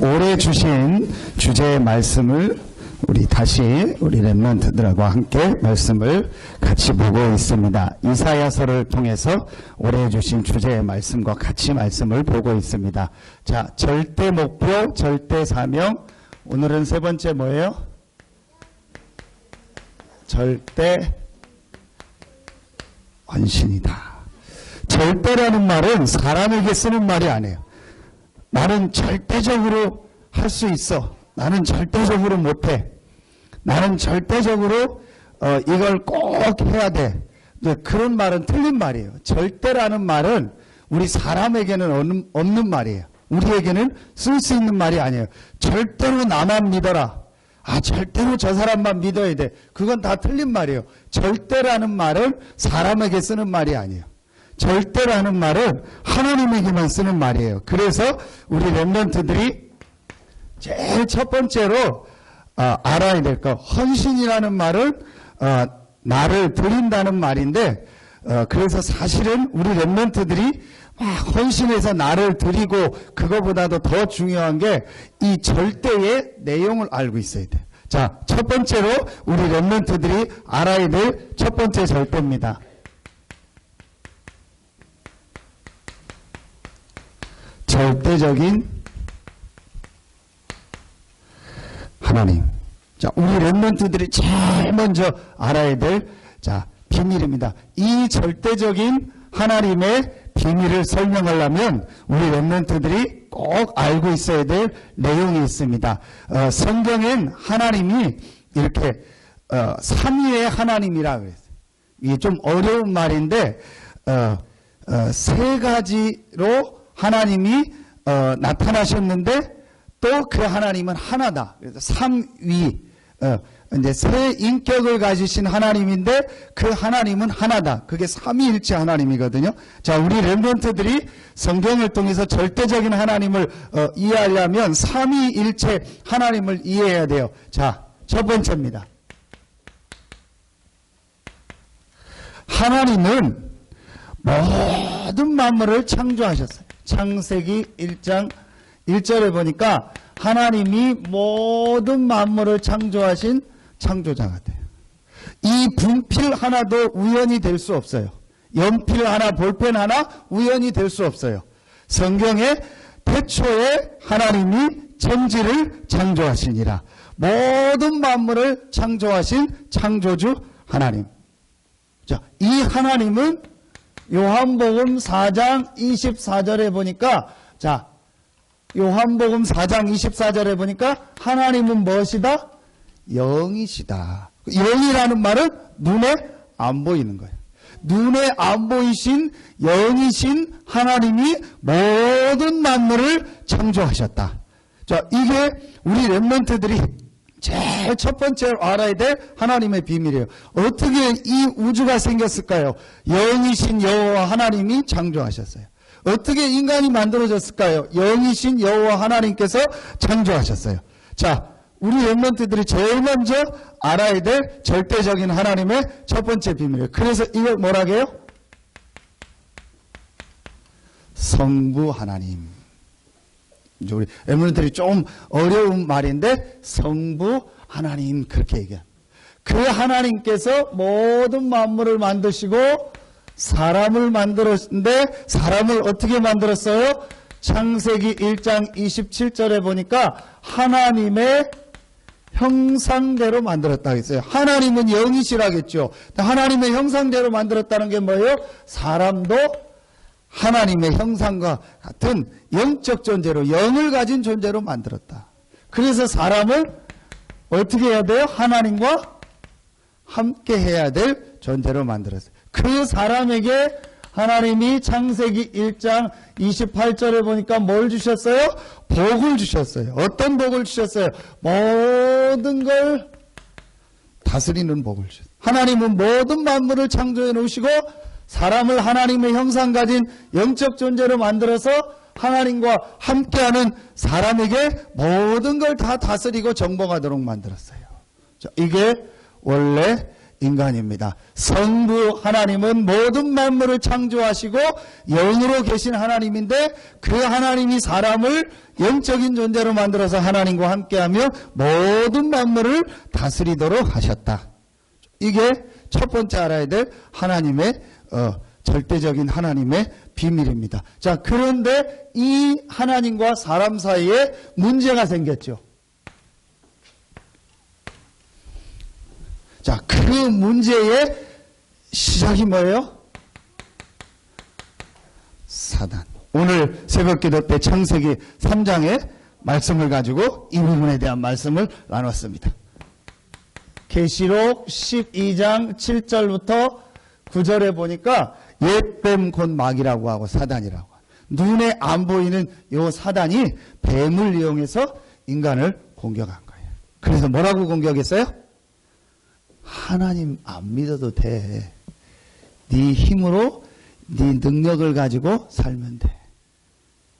올해 주신 주제의 말씀을 우리 렘넌트들하고 함께 말씀을 같이 보고 있습니다. 이사야서를 통해서 올해 주신 주제의 말씀과 같이 말씀을 보고 있습니다. 자, 절대 목표, 절대 사명. 오늘은 세 번째 뭐예요? 절대 헌신이다. 절대라는 말은 사람에게 쓰는 말이 아니에요. 나는 절대적으로 할 수 있어. 나는 절대적으로 못해. 나는 절대적으로 이걸 꼭 해야 돼. 그런 말은 틀린 말이에요. 절대라는 말은 우리 사람에게는 없는 말이에요. 우리에게는 쓸 수 있는 말이 아니에요. 절대로 나만 믿어라. 절대로 저 사람만 믿어야 돼. 그건 다 틀린 말이에요. 절대라는 말은 사람에게 쓰는 말이 아니에요. 절대라는 말은 하나님에게만 쓰는 말이에요. 그래서 우리 렘넌트들이 제일 첫 번째로 알아야 될 거, 헌신이라는 말은 나를 드린다는 말인데, 그래서 사실은 우리 렘넌트들이 막 헌신해서 나를 드리고, 그거보다도 더 중요한 게 이 절대의 내용을 알고 있어야 돼. 자, 첫 번째로 우리 렘넌트들이 알아야 될 첫 번째 절대입니다. 절대적인 하나님. 자, 우리 렘넌트들이 제일 먼저 알아야 될 비밀입니다. 이 절대적인 하나님의 비밀을 설명하려면 우리 렘넌트들이 꼭 알고 있어야 될 내용이 있습니다. 성경엔 하나님이 이렇게 삼위의 하나님이라 그랬어요. 이게 좀 어려운 말인데 세 가지로 하나님이 나타나셨는데 또 그 하나님은 하나다. 그래서 삼위, 이제 세 인격을 가지신 하나님인데 그 하나님은 하나다. 그게 삼위일체 하나님이거든요. 자, 우리 렘넌트들이 성경을 통해서 절대적인 하나님을 이해하려면 삼위일체 하나님을 이해해야 돼요. 자, 첫 번째입니다. 하나님은 모든 만물을 창조하셨어요. 창세기 1장 1절에 보니까 하나님이 모든 만물을 창조하신 창조자가 돼요. 이 분필 하나도 우연이 될 수 없어요. 연필 하나, 볼펜 하나 우연이 될 수 없어요. 성경에 태초에 하나님이 천지를 창조하시니라. 모든 만물을 창조하신 창조주 하나님. 자, 이 하나님은 요한복음 4장 24절에 보니까 요한복음 4장 24절에 보니까 하나님은 무엇이다? 영이시다. 영이라는 말은 눈에 안 보이는 거예요. 눈에 안 보이신 영이신 하나님이 모든 만물을 창조하셨다. 자, 이게 우리 렘넌트들이 제일 첫 번째로 알아야 될 하나님의 비밀이에요. 어떻게 이 우주가 생겼을까요? 영이신 여호와 하나님이 창조하셨어요. 어떻게 인간이 만들어졌을까요? 영이신 여호와 하나님께서 창조하셨어요. 자, 우리 렘넌트들이 제일 먼저 알아야 될 절대적인 하나님의 첫 번째 비밀이에요. 그래서 이걸 뭐라고 해요? 성부 하나님. 이제 우리 렘넌트들이 좀 어려운 말인데 성부 하나님 그렇게 얘기해요. 그 하나님께서 모든 만물을 만드시고 사람을 만들었는데 사람을 어떻게 만들었어요? 창세기 1장 27절에 보니까 하나님의 형상대로 만들었다고 했어요. 하나님은 영이시라겠죠. 하나님의 형상대로 만들었다는 게 뭐예요? 사람도 하나님의 형상과 같은 영적 존재로, 영을 가진 존재로 만들었다. 그래서 사람을 어떻게 해야 돼요? 하나님과 함께 해야 될 존재로 만들었어요. 그 사람에게 하나님이 창세기 1장 28절에 보니까 뭘 주셨어요? 복을 주셨어요. 어떤 복을 주셨어요? 모든 걸 다스리는 복을 주셨어요. 하나님은 모든 만물을 창조해 놓으시고 사람을 하나님의 형상 가진 영적 존재로 만들어서 하나님과 함께하는 사람에게 모든 걸 다 다스리고 정복하도록 만들었어요. 자, 이게 원래 인간입니다. 성부 하나님은 모든 만물을 창조하시고 영으로 계신 하나님인데 그 하나님이 사람을 영적인 존재로 만들어서 하나님과 함께하며 모든 만물을 다스리도록 하셨다. 이게 첫 번째 알아야 될 하나님의 절대적인 하나님의 비밀입니다. 자, 그런데 이 하나님과 사람 사이에 문제가 생겼죠. 자, 그 문제의 시작이 뭐예요? 사단. 오늘 새벽기도 때 창세기 3장의 말씀을 가지고 이 부분에 대한 말씀을 나눴습니다. 계시록 12장 7절부터 9절에 보니까 옛뱀 곧 마귀라고 하고 사단이라고 하고, 눈에 안 보이는 요 사단이 뱀을 이용해서 인간을 공격한 거예요. 그래서 뭐라고 공격했어요? 하나님 안 믿어도 돼. 네 힘으로 네 능력을 가지고 살면 돼.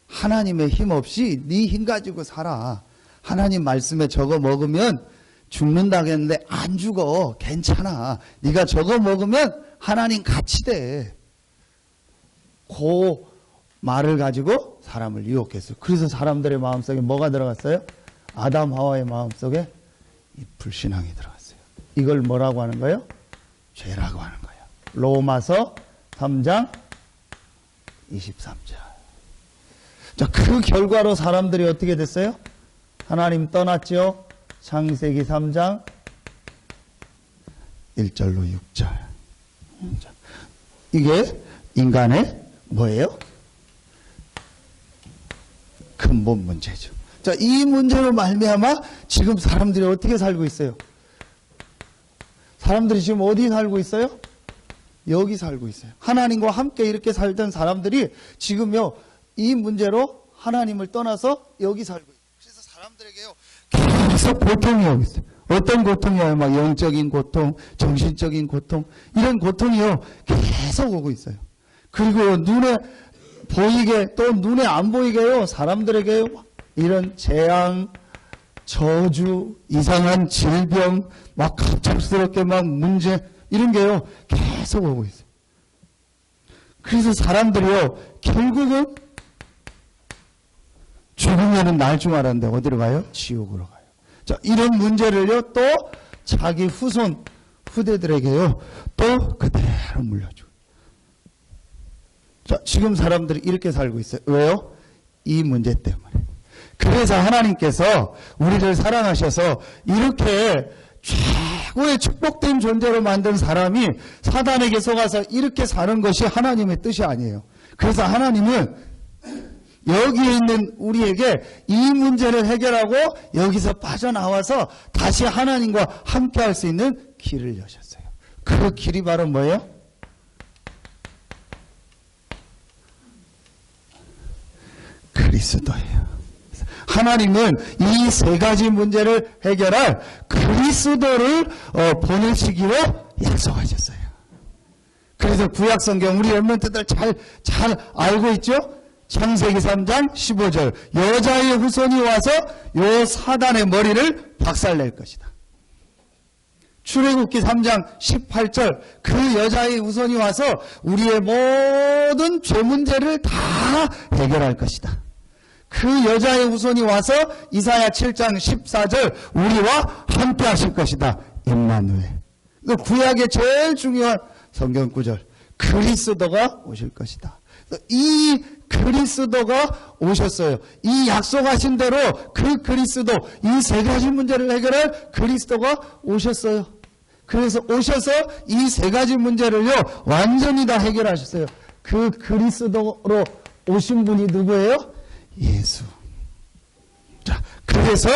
하나님의 힘 없이 네 힘 가지고 살아. 하나님 말씀에 저거 먹으면 죽는다고 했는데 안 죽어. 괜찮아. 네가 저거 먹으면 하나님 같이 돼. 그 말을 가지고 사람을 유혹했어요. 그래서 사람들의 마음속에 뭐가 들어갔어요? 아담 하와의 마음속에 이 불신앙이 들어갔어요. 이걸 뭐라고 하는 거예요? 죄라고 하는 거예요. 로마서 3장 23절. 자, 그 결과로 사람들이 어떻게 됐어요? 하나님 떠났죠? 창세기 3장 1절로 6절. 이게 인간의 뭐예요? 근본 문제죠. 자, 이 문제로 말미암아 지금 사람들이 어떻게 살고 있어요? 사람들이 지금 어디 살고 있어요? 여기 살고 있어요. 하나님과 함께 이렇게 살던 사람들이 지금요, 이 문제로 하나님을 떠나서 여기 살고 있어요. 그래서 사람들에게요, 계속 고통이 오고 있어요. 어떤 고통이에요? 막 영적인 고통, 정신적인 고통, 이런 고통이요, 계속 오고 있어요. 그리고 눈에 보이게, 또 눈에 안 보이게요, 사람들에게요, 이런 재앙, 저주, 이상한 질병, 막 갑작스럽게 막 문제, 이런 게요, 계속 오고 있어요. 그래서 사람들이요, 결국은 죽으면은 날 줄 알았는데 어디로 가요? 지옥으로 가요. 자, 이런 문제를요, 또 자기 후손, 후대들에게요, 또 그대로 물려주고. 자, 지금 사람들이 이렇게 살고 있어요. 왜요? 이 문제 때문에. 그래서 하나님께서 우리를 사랑하셔서 이렇게 최고의 축복된 존재로 만든 사람이 사단에게 속아서 이렇게 사는 것이 하나님의 뜻이 아니에요. 그래서 하나님은 여기에 있는 우리에게 이 문제를 해결하고 여기서 빠져나와서 다시 하나님과 함께 할 수 있는 길을 여셨어요. 그 길이 바로 뭐예요? 그리스도예요. 하나님은 이 세 가지 문제를 해결할 그리스도를 보내시기로 약속하셨어요. 그래서 구약성경 우리 랩런트들 잘 알고 있죠? 창세기 3장 15절 여자의 후손이 와서 요 사단의 머리를 박살낼 것이다. 출애굽기 3장 18절 그 여자의 후손이 와서 우리의 모든 죄 문제를 다 해결할 것이다. 그 여자의 후손이 와서 이사야 7장 14절 우리와 함께 하실 것이다. 임마누엘. 구약의 제일 중요한 성경 구절 그리스도가 오실 것이다. 이 그리스도가 오셨어요. 이 약속하신 대로 그 그리스도 이 세 가지 문제를 해결할 그리스도가 오셨어요. 그래서 오셔서 이 세 가지 문제를요 완전히 다 해결하셨어요. 그 그리스도로 오신 분이 누구예요? 예수. 자, 그래서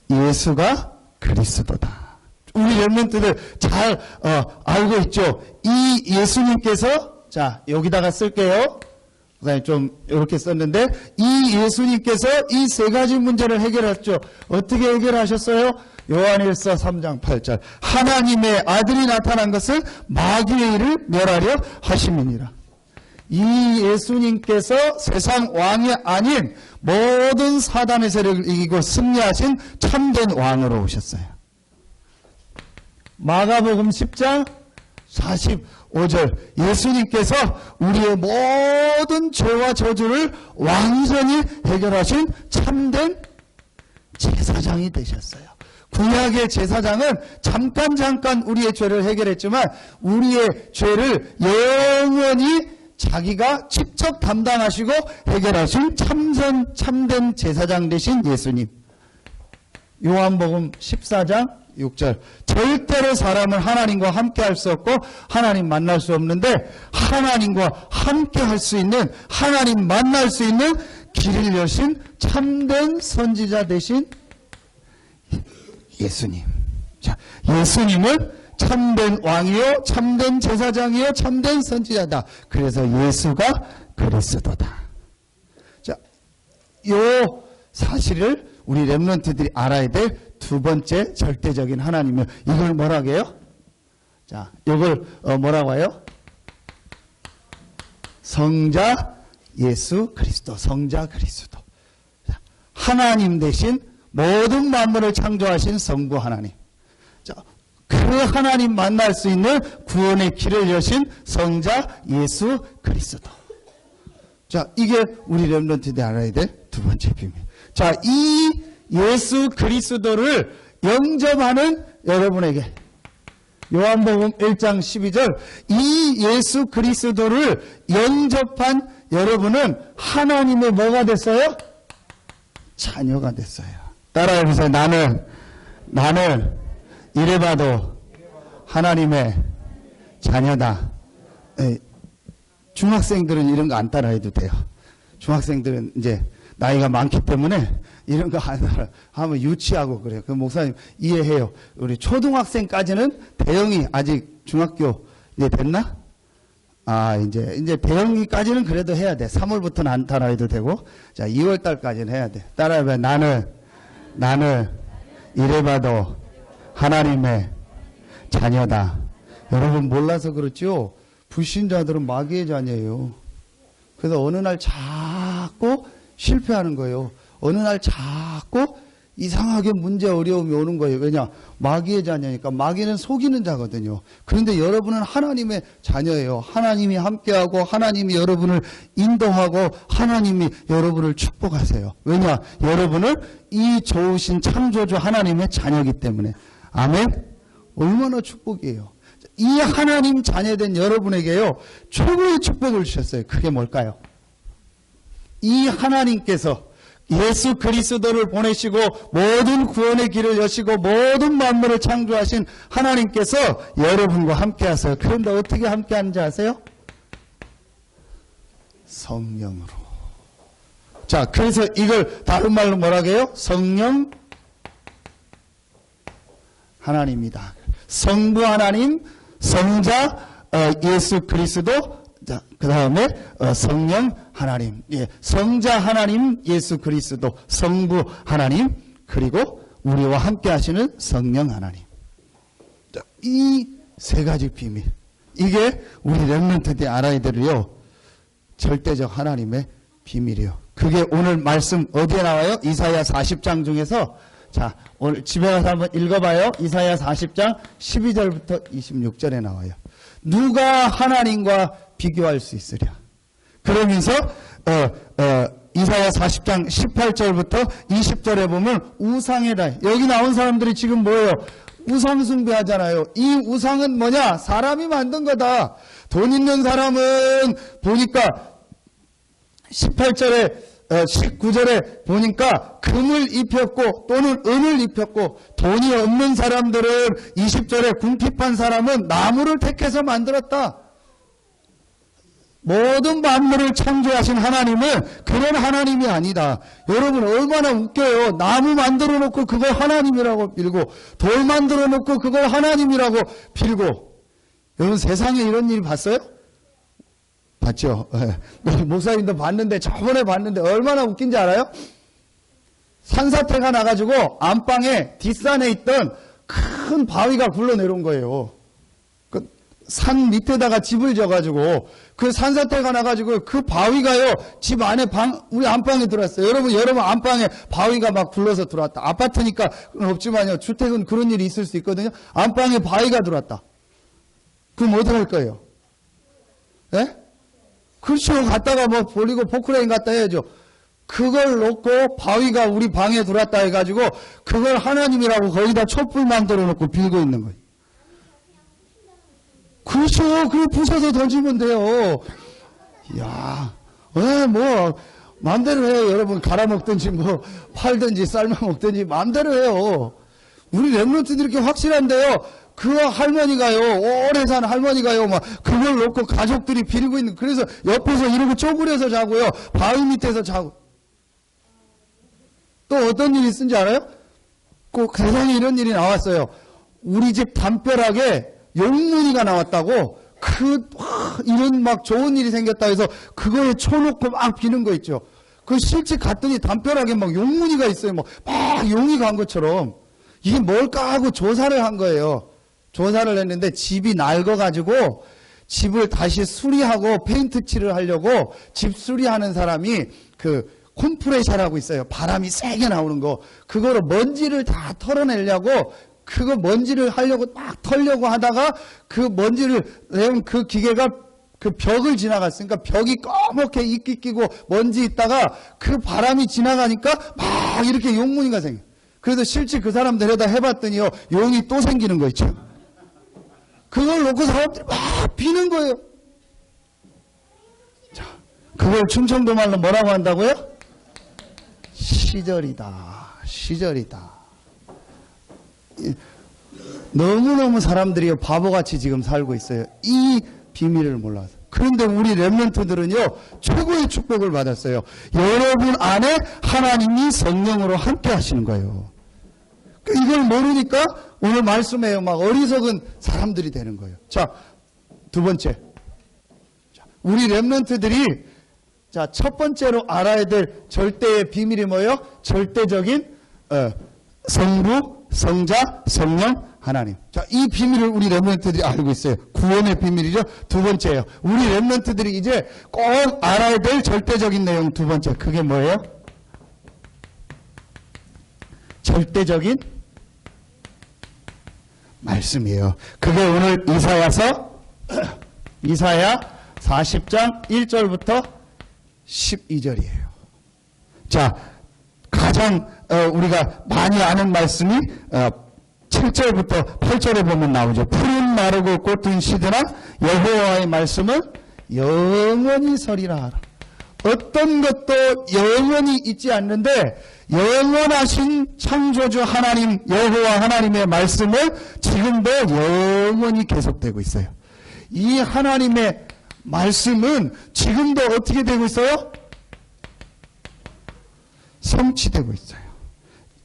예수가 그리스도다. 우리 렘넌트들 잘 알고 있죠. 이 예수님께서 자 여기다가 쓸게요. 그다음에 좀 이렇게 썼는데 이 예수님께서 이 세 가지 문제를 해결했죠. 어떻게 해결하셨어요? 요한일서 3장 8절 하나님의 아들이 나타난 것은 마귀의 일을 멸하려 하심이니라. 이 예수님께서 세상 왕이 아닌 모든 사단의 세력을 이기고 승리하신 참된 왕으로 오셨어요. 마가복음 10장 45절. 예수님께서 우리의 모든 죄와 저주를 완전히 해결하신 참된 제사장이 되셨어요. 구약의 제사장은 잠깐 우리의 죄를 해결했지만 우리의 죄를 영원히 자기가 직접 담당하시고 해결하신 참된 제사장 되신 예수님. 요한복음 14장 6절. 절대로 사람은 하나님과 함께 할 수 없고 하나님 만날 수 없는데 하나님과 함께 할 수 있는, 하나님 만날 수 있는 길을 여신 참된 선지자 되신 예수님. 자, 예수님은 참된 왕이요, 참된 제사장이요, 참된 선지자다. 그래서 예수가 그리스도다. 자, 요 사실을 우리 렘넌트들이 알아야 될 두 번째 절대적인 하나님이요. 이걸 뭐라고 해요? 자, 이걸 뭐라고 해요? 성자 예수 그리스도, 성자 그리스도. 자, 하나님 대신 모든 만물을 창조하신 성부 하나님. 자, 그 하나님 만날 수 있는 구원의 길을 여신 성자 예수 그리스도. 자, 이게 우리 렘넌트들이 알아야 될 두 번째 비밀. 자, 이 예수 그리스도를 영접하는 여러분에게 요한복음 1장 12절, 이 예수 그리스도를 영접한 여러분은 하나님의 뭐가 됐어요? 자녀가 됐어요. 따라해보세요. 나는 이래봐도 하나님의 자녀다. 중학생들은 이런 거 안 따라해도 돼요. 중학생들은 이제 나이가 많기 때문에 이런 거 하면 유치하고 그래요. 그 목사님 이해해요. 우리 초등학생까지는 대형이 아직 중학교 이제 됐나? 아, 이제 대형이까지는 그래도 해야 돼. 3월부터는 안 따라해도 되고. 자, 2월 달까지는 해야 돼. 따라해봐. 나는 이래봐도 하나님의 자녀다. 여러분 몰라서 그렇죠? 불신자들은 마귀의 자녀예요. 그래서 어느 날 자꾸 실패하는 거예요. 어느 날 자꾸 이상하게 문제 어려움이 오는 거예요. 왜냐? 마귀의 자녀니까. 마귀는 속이는 자거든요. 그런데 여러분은 하나님의 자녀예요. 하나님이 함께하고 하나님이 여러분을 인도하고 하나님이 여러분을 축복하세요. 왜냐? 여러분은 이 좋으신 창조주 하나님의 자녀이기 때문에. 아멘? 얼마나 축복이에요. 이 하나님 자녀된 여러분에게요, 최고의 축복을 주셨어요. 그게 뭘까요? 이 하나님께서 예수 그리스도를 보내시고 모든 구원의 길을 여시고 모든 만물을 창조하신 하나님께서 여러분과 함께 하세요. 그런데 어떻게 함께 하는지 아세요? 성령으로. 자, 그래서 이걸 다른 말로 뭐라고 해요? 성령 하나님이다. 성부 하나님, 성자 예수 그리스도, 자, 그 다음에 성령 하나님, 예, 성자 하나님 예수 그리스도, 성부 하나님, 그리고 우리와 함께 하시는 성령 하나님. 자, 이 세 가지 비밀, 이게 우리 렘넌트들이 알아야 될요 절대적 하나님의 비밀이요. 그게 오늘 말씀 어디에 나와요? 이사야 40장 중에서. 자, 오늘 집에 가서 한번 읽어봐요. 이사야 40장 12절부터 26절에 나와요. 누가 하나님과 비교할 수 있으랴. 그러면서 이사야 40장 18절부터 20절에 보면 우상이다. 여기 나온 사람들이 지금 뭐예요? 우상 숭배하잖아요. 이 우상은 뭐냐? 사람이 만든 거다. 돈 있는 사람은 보니까 18절에 19절에 보니까 금을 입혔고 또는 은을 입혔고, 돈이 없는 사람들은 20절에 궁핍한 사람은 나무를 택해서 만들었다. 모든 만물을 창조하신 하나님은 그런 하나님이 아니다. 여러분 얼마나 웃겨요. 나무 만들어 놓고 그걸 하나님이라고 빌고, 돌 만들어 놓고 그걸 하나님이라고 빌고. 여러분 세상에 이런 일 봤어요? 봤죠? 목사님도 봤는데, 저번에 봤는데 얼마나 웃긴지 알아요? 산사태가 나가지고 안방에 뒷산에 있던 큰 바위가 굴러내려온 거예요. 산 밑에다가 집을 져가지고 그 산사태가 나가지고 그 바위가요 집 안에 우리 안방에 들어왔어요. 여러분 안방에 바위가 막 굴러서 들어왔다. 아파트니까 없지만요 주택은 그런 일이 있을 수 있거든요. 안방에 바위가 들어왔다. 그럼 어떻게 할 거예요? 예? 그렇죠. 갔다가 뭐 버리고 포크레인 갖다 해야죠. 그걸 놓고 바위가 우리 방에 들어왔다 해가지고 그걸 하나님이라고 거기다 촛불 만들어 놓고 빌고 있는 거예요. 그렇죠. 그걸 부숴서 던지면 돼요. 이야, 뭐 마음대로 해요. 여러분 갈아먹든지 뭐 팔든지 삶아먹든지 마음대로 해요. 우리 렘넌트들이 이렇게 확실한데요. 그 할머니가요, 오래 산 할머니가요, 막 그걸 놓고 가족들이 빌고 있는. 그래서 옆에서 이러고 쪼그려서 자고요, 바위 밑에서 자고. 또 어떤 일이 있은지 알아요? 꼭 세상에 이런 일이 나왔어요. 우리 집 담벼락에 용문이가 나왔다고. 이런 막 좋은 일이 생겼다 해서 그거에 쳐놓고 막 비는 거 있죠. 그 실제 갔더니 담벼락에 막 용문이가 있어요. 막 용이 간 것처럼. 이게 뭘까 하고 조사를 한 거예요. 조사를 했는데 집이 낡아가지고 집을 다시 수리하고 페인트 칠을 하려고 집 수리하는 사람이 그 컴프레셔라고 있어요. 바람이 세게 나오는 거. 그거로 먼지를 다 털어내려고 그거 먼지를 하려고 막 털려고 하다가 그 먼지를 내온 그 기계가 그 벽을 지나갔으니까 벽이 꺼멓게 이끼 끼고 먼지 있다가 그 바람이 지나가니까 막 이렇게 용무늬가 생겨. 그래서 실제 그 사람 데려다 해봤더니요 용이 또 생기는 거 있죠. 그걸 놓고 사람들이 막 비는 거예요. 자, 그걸 충청도 말로 뭐라고 한다고요? 시절이다. 너무너무 사람들이 바보같이 지금 살고 있어요. 이 비밀을 몰라서. 그런데 우리 렘넌트들은요 최고의 축복을 받았어요. 여러분 안에 하나님이 성령으로 함께 하시는 거예요. 이걸 모르니까 오늘 말씀에요 막 어리석은 사람들이 되는 거예요. 자, 두 번째, 우리 렘넌트들이 자, 첫 번째로 알아야 될 절대의 비밀이 뭐예요? 절대적인 성부, 성자, 성령, 하나님. 자, 이 비밀을 우리 렘넌트들이 알고 있어요. 구원의 비밀이죠. 두 번째예요. 우리 렘넌트들이 이제 꼭 알아야 될 절대적인 내용 두 번째. 그게 뭐예요? 절대적인 말씀이에요. 그게 오늘 이사야 40장 1절부터 12절이에요. 자, 가장 우리가 많이 아는 말씀이 7절부터 8절에 보면 나오죠. 푸른 마르고 꽃은 시드나 여호와의 말씀은 영원히 서리라. 어떤 것도 영원히 있지 않는데 영원하신 창조주 하나님 여호와 하나님의 말씀은 지금도 영원히 계속되고 있어요. 이 하나님의 말씀은 지금도 어떻게 되고 있어요? 성취되고 있어요.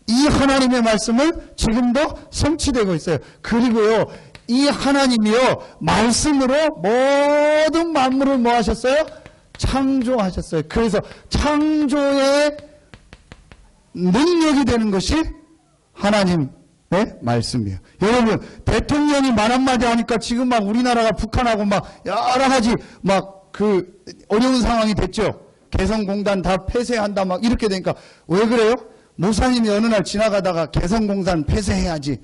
이 하나님의 말씀은 지금도 성취되고 있어요. 그리고요, 이 하나님이요, 말씀으로 모든 만물을 뭐 하셨어요? 창조하셨어요. 그래서 창조의 능력이 되는 것이 하나님의 말씀이에요. 여러분, 대통령이 말 한마디 하니까 지금 막 우리나라가 북한하고 막 여러 가지 막 그 어려운 상황이 됐죠. 개성공단 다 폐쇄한다 막 이렇게 되니까 왜 그래요? 목사님이 어느 날 지나가다가 개성공단 폐쇄해야지.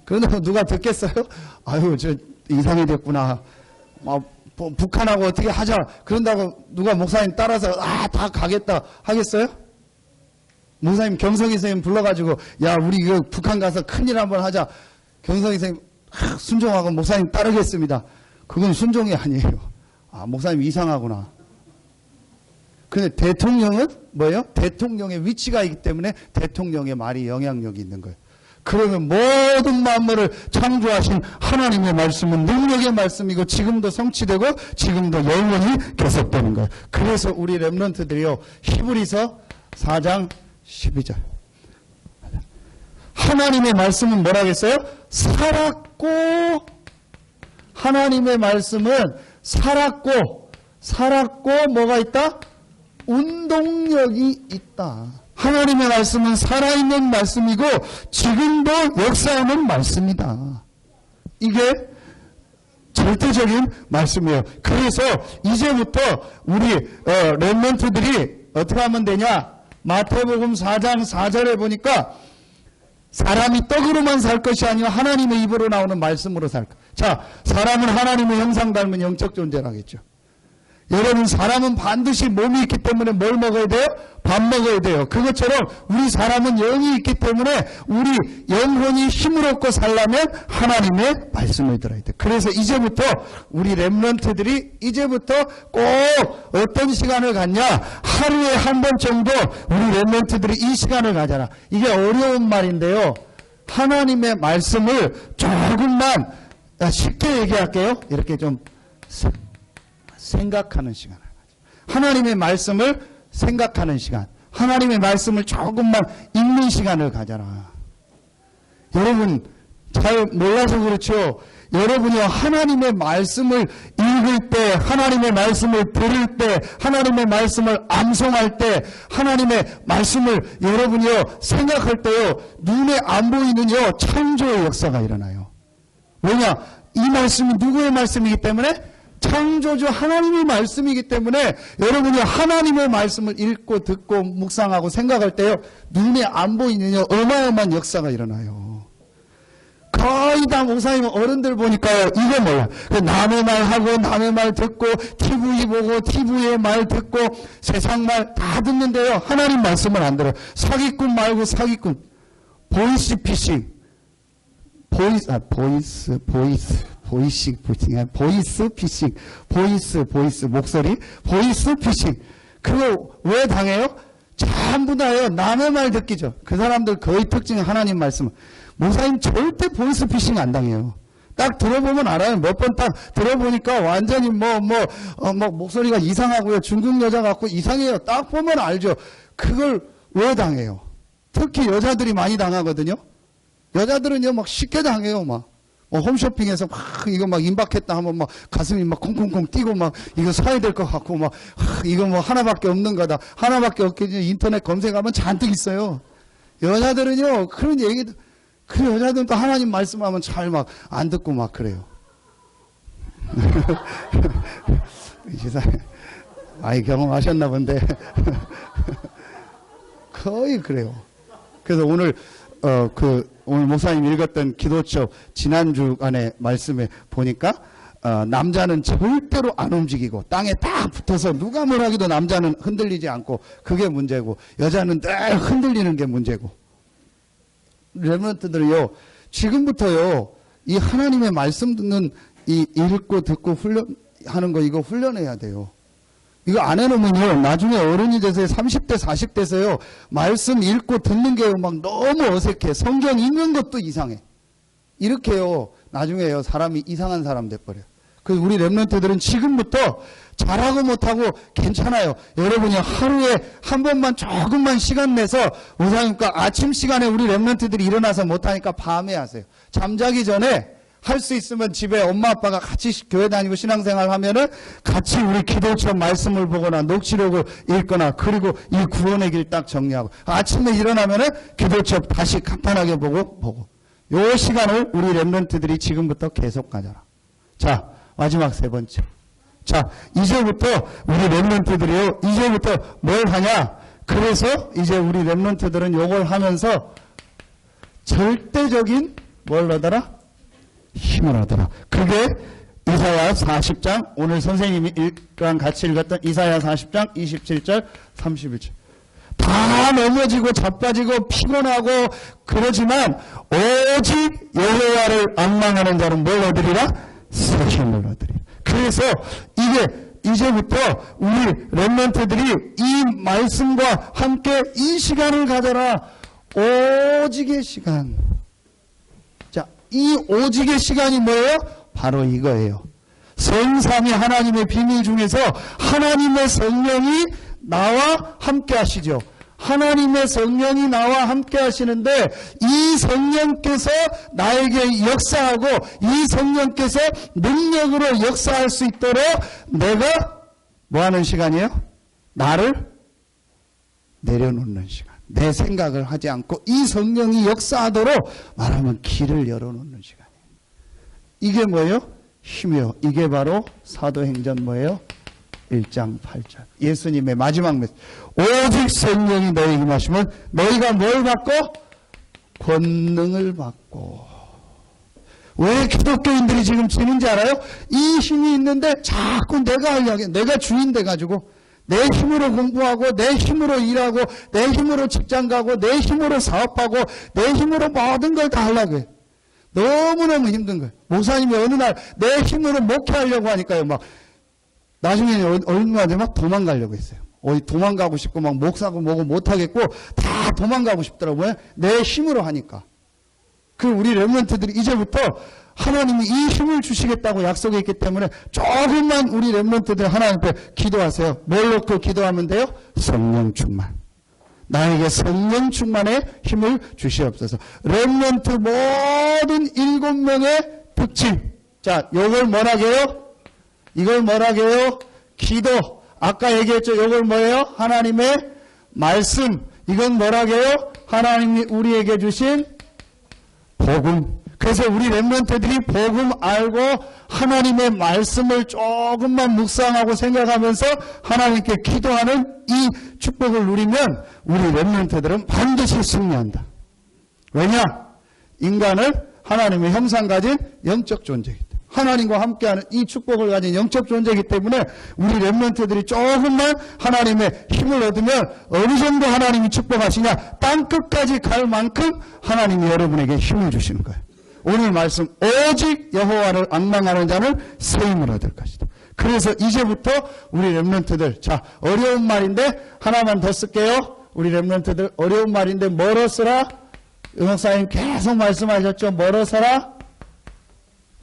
그런다고 누가 듣겠어요? 아유, 저 이상이 됐구나. 북한하고 어떻게 하자. 그런다고 누가 목사님 따라서 다 가겠다 하겠어요? 목사님 경성희 선생님 불러가지고 야, 우리 이거 북한 가서 큰일 한번 하자. 경성희 선생님 순종하고 목사님 따르겠습니다. 그건 순종이 아니에요. 목사님 이상하구나. 근데 대통령은 뭐예요? 대통령의 위치가 있기 때문에 대통령의 말이 영향력이 있는 거예요. 그러면 모든 만물을 창조하신 하나님의 말씀은 능력의 말씀이고 지금도 성취되고 지금도 영원히 계속되는 거예요. 그래서 우리 렘넌트들이요, 히브리서 4장 12절. 하나님의 말씀은 뭐라겠어요? 살았고, 하나님의 말씀은 살았고 뭐가 있다? 운동력이 있다. 하나님의 말씀은 살아있는 말씀이고 지금도 역사하는 말씀이다. 이게 절대적인 말씀이에요. 그래서 이제부터 우리 렘넌트들이 어떻게 하면 되냐? 마태복음 4장 4절에 보니까 사람이 떡으로만 살 것이 아니라 하나님의 입으로 나오는 말씀으로 살 것. 자, 사람은 하나님의 형상 닮은 영적 존재라겠죠. 여러분, 사람은 반드시 몸이 있기 때문에 뭘 먹어야 돼요? 밥 먹어야 돼요. 그것처럼 우리 사람은 영이 있기 때문에 우리 영혼이 힘을 얻고 살려면 하나님의 말씀을 들어야 돼요. 그래서 이제부터 우리 렘넌트들이 이제부터 꼭 어떤 시간을 갖냐? 하루에 한 번 정도 우리 렘넌트들이 이 시간을 가져라. 이게 어려운 말인데요. 하나님의 말씀을 조금만 쉽게 얘기할게요. 이렇게 좀 생각하는 시간을 가져. 하나님의 말씀을 생각하는 시간. 하나님의 말씀을 조금만 읽는 시간을 가져라. 여러분 잘 몰라서 그렇죠. 여러분이 하나님의 말씀을 읽을 때, 하나님의 말씀을 들을 때, 하나님의 말씀을 암송할 때, 하나님의 말씀을 여러분이요 생각할 때요, 눈에 안 보이는요 창조의 역사가 일어나요. 왜냐? 이 말씀이 누구의 말씀이기 때문에? 창조주 하나님의 말씀이기 때문에 여러분이 하나님의 말씀을 읽고 듣고 묵상하고 생각할 때요, 눈에 안 보이는 어마어마한 역사가 일어나요. 거의 다 목사님 어른들 보니까요, 이거 몰라. 남의 말 하고 남의 말 듣고 TV 보고 TV의 말 듣고 세상 말 다 듣는데요, 하나님 말씀을 안 들어요. 사기꾼 말고 사기꾼. 보이스 피싱. 보이스 목소리, 보이스 피싱. 그거 왜 당해요? 전부 다요, 남의 말 듣기죠. 그 사람들 거의 특징이 하나님 말씀. 목사님 절대 보이스 피싱 안 당해요. 딱 들어보면 알아요. 몇 번 딱 들어보니까 완전히 목소리가 이상하고요. 중국 여자 같고 이상해요. 딱 보면 알죠. 그걸 왜 당해요? 특히 여자들이 많이 당하거든요. 여자들은요, 막 쉽게 당해요, 막. 홈쇼핑에서 막 이거 막 임박했다 하면 막 가슴이 막 콩콩콩 뛰고 막 이거 사야 될 것 같고 막 이거 뭐 하나밖에 없는 거다. 하나밖에 없겠지. 인터넷 검색하면 잔뜩 있어요. 여자들은요, 그런 얘기도, 그 여자들은 또 하나님 말씀하면 잘 막 안 듣고 막 그래요. 세상에. 많이 경험하셨나 본데. 거의 그래요. 그래서 오늘 오늘 목사님 읽었던 기도처 지난주간의 말씀에 보니까 남자는 절대로 안 움직이고 땅에 딱 붙어서 누가 뭘 하기도 남자는 흔들리지 않고 그게 문제고 여자는 늘 흔들리는 게 문제고. 렘넌트들이요, 지금부터요 이 하나님의 말씀 듣는 이 읽고 듣고 훈련하는 거 이거 훈련해야 돼요. 이거 안 해놓으면요, 나중에 어른이 돼서 30대, 40대에서요, 말씀 읽고 듣는 게 막 너무 어색해. 성경 읽는 것도 이상해. 이렇게요, 나중에요, 사람이 이상한 사람 돼버려요. 그래서 우리 렘넌트들은 지금부터 잘하고 못하고 괜찮아요. 여러분이 하루에 한 번만 조금만 시간 내서, 목사님과 아침 시간에 우리 렘넌트들이 일어나서 못하니까 밤에 하세요. 잠자기 전에 할 수 있으면 집에 엄마 아빠가 같이 교회 다니고 신앙생활 하면은 같이 우리 기도처 말씀을 보거나 녹취록을 읽거나 그리고 이 구원의 길 딱 정리하고 아침에 일어나면은 기도처 다시 간단하게 보고 요 시간을 우리 렘넌트들이 지금부터 계속 가져라. 자, 마지막 세 번째. 자, 이제부터 우리 렘넌트들이요, 이제부터 뭘 하냐? 그래서 이제 우리 렘넌트들은 요걸 하면서 절대적인 뭘 얻어라? 힘을 얻어라. 그게 이사야 40장, 오늘 선생님이 같이 읽었던 이사야 40장 27절 31절. 다 넘어지고 자빠지고 피곤하고 그러지만 오직 여호와를 앙망하는 자는 뭘 얻으리라? 새 힘을 얻으리라. 그래서 이게 이제부터 우리 렘넌트들이 이 말씀과 함께 이 시간을 가져라. 오직의 시간. 이 오직의 시간이 뭐예요? 바로 이거예요. 성삼위 하나님의 비밀 중에서 하나님의 성령이 나와 함께 하시죠. 하나님의 성령이 나와 함께 하시는데 이 성령께서 나에게 역사하고 이 성령께서 능력으로 역사할 수 있도록 내가 뭐 하는 시간이에요? 나를 내려놓는 시간. 내 생각을 하지 않고 이 성령이 역사하도록 말하면 길을 열어놓는 시간이에요. 이게 뭐예요? 힘이요. 이게 바로 사도행전 뭐예요? 1장 8절. 예수님의 마지막 메시지. 오직 성령이 너희에게 임하시면 너희가 뭘 받고? 권능을 받고. 왜 기독교인들이 지금 지는지 알아요? 이 힘이 있는데 자꾸 내가 하려고 해. 내가 주인 돼가지고 내 힘으로 공부하고 내 힘으로 일하고 내 힘으로 직장 가고 내 힘으로 사업하고 내 힘으로 모든 걸 다 하려고 해. 너무너무 힘든 거예요. 목사님이 어느 날 내 힘으로 목회하려고 하니까요. 막 나중에는 얼마 전에 막 도망가려고 했어요. 어디 도망가고 싶고 막 목사고 뭐고 못하겠고 다 도망가고 싶더라고요. 내 힘으로 하니까. 그 우리 렘넌트들이 이제부터 하나님이 이 힘을 주시겠다고 약속했기 때문에 조금만 우리 렘넌트들 하나님 앞에 기도하세요. 뭘 놓고 기도하면 돼요? 성령 충만. 나에게 성령 충만의 힘을 주시옵소서. 렘넌트 모든 7명의 특징. 자, 요걸 뭐라고 해요? 이걸 뭐라고 해요? 기도. 아까 얘기했죠. 요걸 뭐예요? 하나님의 말씀. 이건 뭐라고 해요? 하나님이 우리에게 주신 복음. 그래서 우리 렘넌트들이 복음 알고 하나님의 말씀을 조금만 묵상하고 생각하면서 하나님께 기도하는 이 축복을 누리면 우리 렘넌트들은 반드시 승리한다. 왜냐? 인간은 하나님의 형상 가진 영적 존재이기 때문에. 하나님과 함께하는 이 축복을 가진 영적 존재이기 때문에 우리 렘넌트들이 조금만 하나님의 힘을 얻으면 어느 정도 하나님이 축복하시냐? 땅끝까지 갈 만큼 하나님이 여러분에게 힘을 주시는 거예요. 오늘 말씀 오직 여호와를 앙망하는 자는 새 힘을 얻을 것이다. 그래서 이제부터 우리 렘넌트들, 자, 어려운 말인데 하나만 더 쓸게요. 우리 렘넌트들 어려운 말인데 뭐로 쓰라? 음악사님 계속 말씀하셨죠. 뭐로 써라?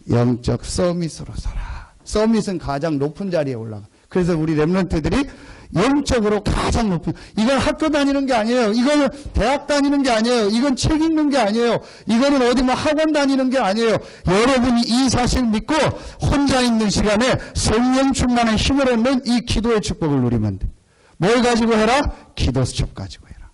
영적 서밋으로 서라. 서밋은 가장 높은 자리에 올라가. 그래서 우리 렘넌트들이 영적으로 가장 높은, 이건 학교 다니는 게 아니에요. 이거는 대학 다니는 게 아니에요. 이건 책 읽는 게 아니에요. 이거는 어디 뭐 학원 다니는 게 아니에요. 여러분이 이 사실 믿고 혼자 있는 시간에 성령 충만한 힘을 얻는 이 기도의 축복을 누리면 돼. 뭘 가지고 해라? 기도 수첩 가지고 해라.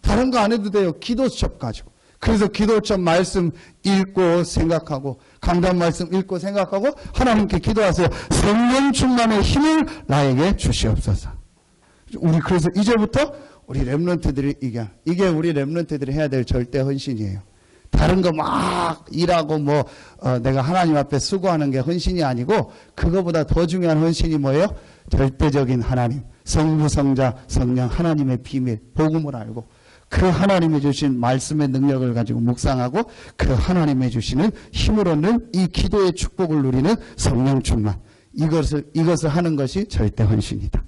다른 거 안 해도 돼요. 기도 수첩 가지고. 그래서 기도처럼 말씀 읽고 생각하고 강단 말씀 읽고 생각하고 하나님께 기도하세요. 성령 충만의 힘을 나에게 주시옵소서. 우리 그래서 이제부터 우리 렘넌트들이 이게 우리 렘넌트들이 해야 될 절대 헌신이에요. 다른 거 막 일하고 내가 하나님 앞에 수고하는 게 헌신이 아니고 그거보다 더 중요한 헌신이 뭐예요? 절대적인 하나님, 성부, 성자, 성령 하나님의 비밀, 복음을 알고 그 하나님이 주신 말씀의 능력을 가지고 묵상하고 그 하나님이 주시는 힘을 얻는 이 기도의 축복을 누리는 성령 충만. 이것을 하는 것이 절대 헌신이다.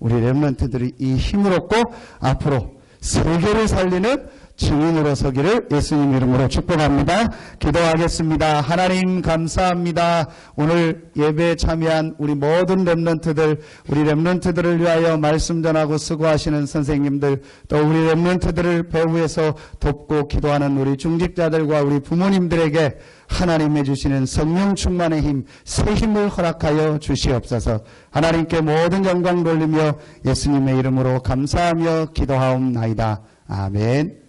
우리 렘넌트들이 이 힘을 얻고 앞으로 세계를 살리는 증인으로 서기를 예수님 이름으로 축복합니다. 기도하겠습니다. 하나님 감사합니다. 오늘 예배에 참여한 우리 모든 렘넌트들, 우리 렘넌트들을 위하여 말씀 전하고 수고하시는 선생님들, 또 우리 렘넌트들을 배후에서 돕고 기도하는 우리 중직자들과 우리 부모님들에게 하나님이 주시는 성령 충만의 힘, 새 힘을 허락하여 주시옵소서. 하나님께 모든 영광 돌리며 예수님의 이름으로 감사하며 기도하옵나이다. 아멘.